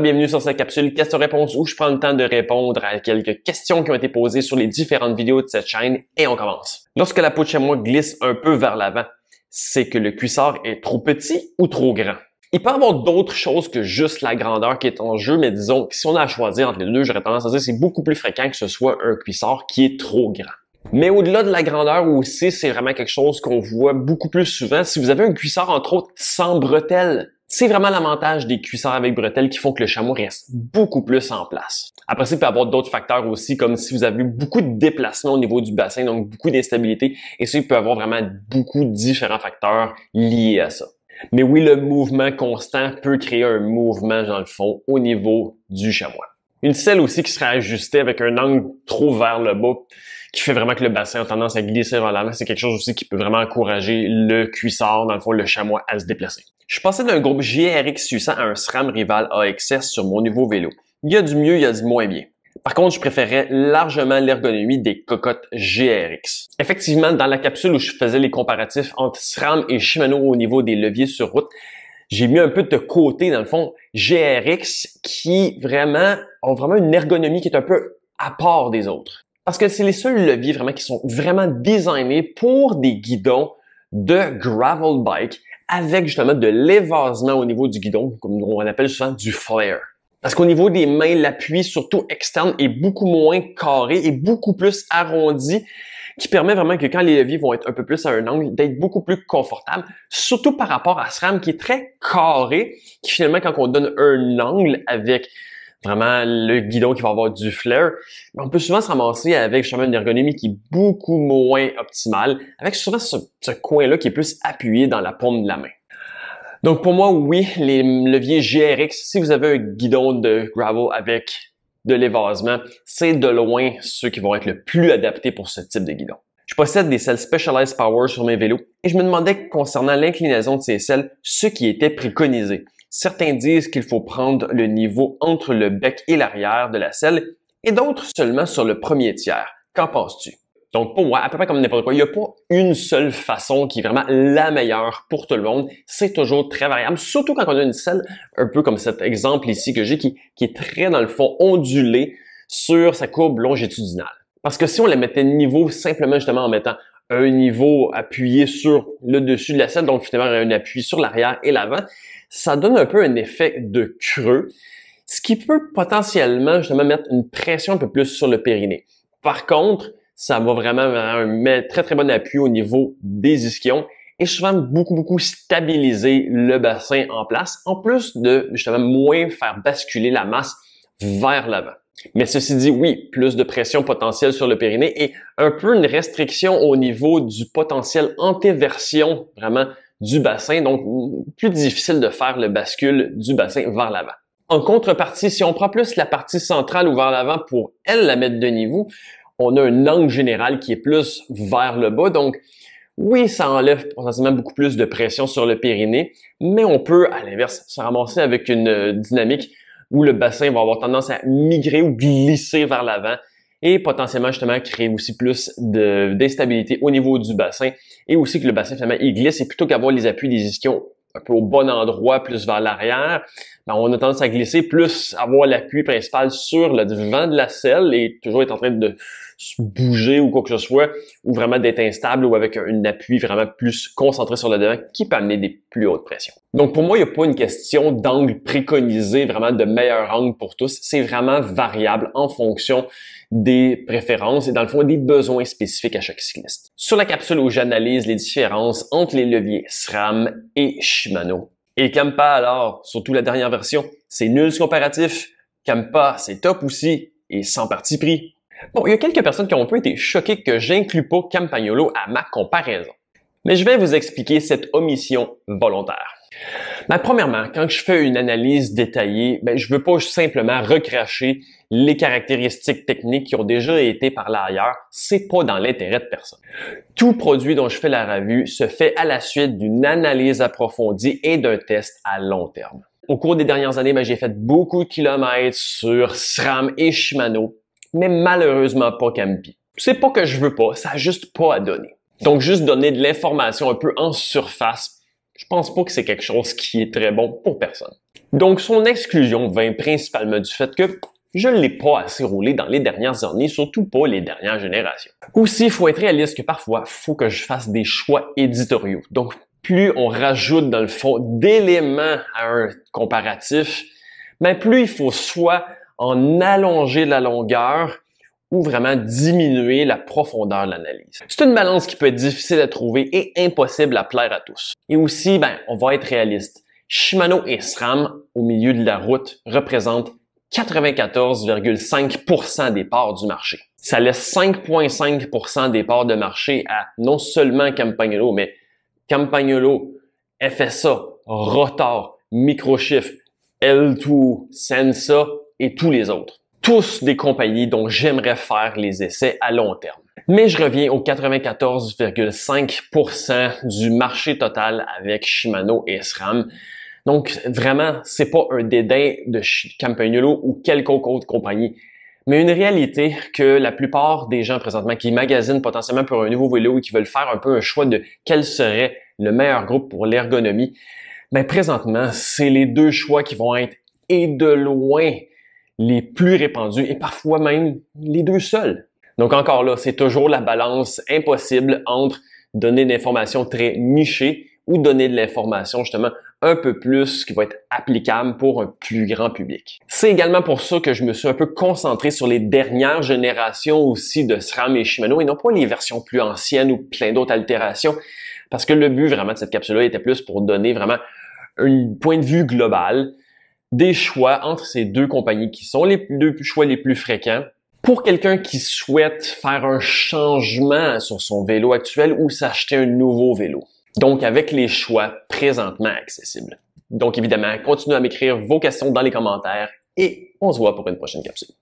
Bienvenue sur cette capsule questions-réponses où je prends le temps de répondre à quelques questions qui ont été posées sur les différentes vidéos de cette chaîne et on commence. Lorsque la peau de chamois glisse un peu vers l'avant, c'est que le cuissard est trop petit ou trop grand. Il peut y avoir d'autres choses que juste la grandeur qui est en jeu, mais disons que si on a à choisir entre les deux, j'aurais tendance à dire que c'est beaucoup plus fréquent que ce soit un cuissard qui est trop grand. Mais au-delà de la grandeur aussi, c'est vraiment quelque chose qu'on voit beaucoup plus souvent. Si vous avez un cuissard, entre autres, sans bretelles, c'est vraiment l'avantage des cuissards avec bretelles qui font que le chameau reste beaucoup plus en place. Après ça, il peut y avoir d'autres facteurs aussi, comme si vous avez beaucoup de déplacement au niveau du bassin, donc beaucoup d'instabilité. Et ça, il peut y avoir vraiment beaucoup de différents facteurs liés à ça. Mais oui, le mouvement constant peut créer un mouvement, dans le fond, au niveau du chamois. Une selle aussi qui serait ajustée avec un angle trop vers le bas, qui fait vraiment que le bassin a tendance à glisser vers l'avant. C'est quelque chose aussi qui peut vraiment encourager le cuissard, dans le fond, le chamois, à se déplacer. Je suis passé d'un groupe GRX 800 à un SRAM Rival AXS sur mon nouveau vélo. Il y a du mieux, il y a du moins bien. Par contre, je préférais largement l'ergonomie des cocottes GRX. Effectivement, dans la capsule où je faisais les comparatifs entre SRAM et Shimano au niveau des leviers sur route, j'ai mis un peu de côté, dans le fond, GRX qui ont vraiment une ergonomie qui est un peu à part des autres. Parce que c'est les seuls leviers vraiment qui sont vraiment designés pour des guidons de gravel bike avec justement de l'évasement au niveau du guidon, comme on appelle souvent du flare. Parce qu'au niveau des mains, l'appui, surtout externe, est beaucoup moins carré et beaucoup plus arrondi, qui permet vraiment que quand les leviers vont être un peu plus à un angle, d'être beaucoup plus confortable, surtout par rapport à SRAM qui est très carré, qui finalement, quand on donne un angle avec vraiment le guidon qui va avoir du flare, on peut souvent se ramasser avec justement une ergonomie qui est beaucoup moins optimale, avec souvent ce coin-là qui est plus appuyé dans la paume de la main. Donc pour moi, oui, les leviers GRX, si vous avez un guidon de gravel avec de l'évasement, c'est de loin ceux qui vont être le plus adaptés pour ce type de guidon. Je possède des selles Specialized Power sur mes vélos et je me demandais concernant l'inclinaison de ces selles, ce qui était préconisé. Certains disent qu'il faut prendre le niveau entre le bec et l'arrière de la selle et d'autres seulement sur le premier tiers. Qu'en penses-tu? Donc pour moi, à peu près comme n'importe quoi, il n'y a pas une seule façon qui est vraiment la meilleure pour tout le monde. C'est toujours très variable, surtout quand on a une selle, un peu comme cet exemple ici que j'ai, qui est très, dans le fond, ondulée sur sa courbe longitudinale. Parce que si on la mettait niveau simplement justement en mettant un niveau appuyé sur le dessus de la selle, donc finalement un appui sur l'arrière et l'avant, ça donne un peu un effet de creux, ce qui peut potentiellement justement mettre une pression un peu plus sur le périnée. Par contre, ça va vraiment mettre très très bon appui au niveau des ischions et souvent beaucoup stabiliser le bassin en place, en plus de justement moins faire basculer la masse vers l'avant. Mais ceci dit, oui, plus de pression potentielle sur le périnée et un peu une restriction au niveau du potentiel antéversion vraiment du bassin, donc plus difficile de faire le bascule du bassin vers l'avant. En contrepartie, si on prend plus la partie centrale ou vers l'avant pour elle la mettre de niveau, on a un angle général qui est plus vers le bas, donc oui, ça enlève potentiellement beaucoup plus de pression sur le périnée, mais on peut, à l'inverse, se ramasser avec une dynamique où le bassin va avoir tendance à migrer ou glisser vers l'avant et potentiellement justement créer aussi plus d'instabilité au niveau du bassin et aussi que le bassin finalement il glisse et plutôt qu'avoir les appuis des ischions un peu au bon endroit, plus vers l'arrière, on a tendance à glisser, plus avoir l'appui principal sur le devant de la selle et toujours être en train de bouger ou quoi que ce soit, ou vraiment d'être instable ou avec un appui vraiment plus concentré sur le devant qui peut amener des plus hautes pressions. Donc pour moi, il n'y a pas une question d'angle préconisé, vraiment de meilleur angle pour tous. C'est vraiment variable en fonction des préférences et dans le fond des besoins spécifiques à chaque cycliste. Sur la capsule où j'analyse les différences entre les leviers SRAM et Shimano. Et Kampa alors, surtout la dernière version, c'est nul ce comparatif. Kampa, c'est top aussi et sans parti pris. Bon, il y a quelques personnes qui ont un peu été choquées que j'inclus pas Campagnolo à ma comparaison. Mais je vais vous expliquer cette omission volontaire. Premièrement, quand je fais une analyse détaillée, je veux pas simplement recracher les caractéristiques techniques qui ont déjà été parlées ailleurs. C'est pas dans l'intérêt de personne. Tout produit dont je fais la revue se fait à la suite d'une analyse approfondie et d'un test à long terme. Au cours des dernières années, j'ai fait beaucoup de kilomètres sur SRAM et Shimano, mais malheureusement pas Campi. C'est pas que je veux pas, ça a juste pas à donner. Donc juste donner de l'information un peu en surface je pense pas que c'est quelque chose qui est très bon pour personne. Donc, son exclusion vient principalement du fait que je ne l'ai pas assez roulé dans les dernières années, surtout pas les dernières générations. Aussi, il faut être réaliste que parfois, il faut que je fasse des choix éditoriaux. Donc, plus on rajoute dans le fond d'éléments à un comparatif, ben plus il faut soit en allonger la longueur ou vraiment diminuer la profondeur de l'analyse. C'est une balance qui peut être difficile à trouver et impossible à plaire à tous. Et aussi, on va être réaliste. Shimano et SRAM, au milieu de la route, représentent 94,5% des parts du marché. Ça laisse 5,5% des parts de marché à non seulement Campagnolo, mais Campagnolo, FSA, Rotor, Microchiff, L2, Sensa et tous les autres. Tous des compagnies dont j'aimerais faire les essais à long terme. Mais je reviens aux 94,5% du marché total avec Shimano et SRAM. Donc vraiment, c'est pas un dédain de Campagnolo ou quelconque autre compagnie, mais une réalité que la plupart des gens présentement qui magasinent potentiellement pour un nouveau vélo et qui veulent faire un peu un choix de quel serait le meilleur groupe pour l'ergonomie, présentement, c'est les deux choix qui vont être et de loin les plus répandus et parfois même les deux seuls. Donc encore là, c'est toujours la balance impossible entre donner de l'information très nichée ou donner de l'information justement un peu plus qui va être applicable pour un plus grand public. C'est également pour ça que je me suis un peu concentré sur les dernières générations aussi de SRAM et Shimano et non pas les versions plus anciennes ou plein d'autres altérations parce que le but vraiment de cette capsule-là était plus pour donner vraiment un point de vue global des choix entre ces deux compagnies qui sont les deux choix les plus fréquents pour quelqu'un qui souhaite faire un changement sur son vélo actuel ou s'acheter un nouveau vélo. Donc, avec les choix présentement accessibles. Donc, évidemment, continuez à m'écrire vos questions dans les commentaires et on se voit pour une prochaine capsule.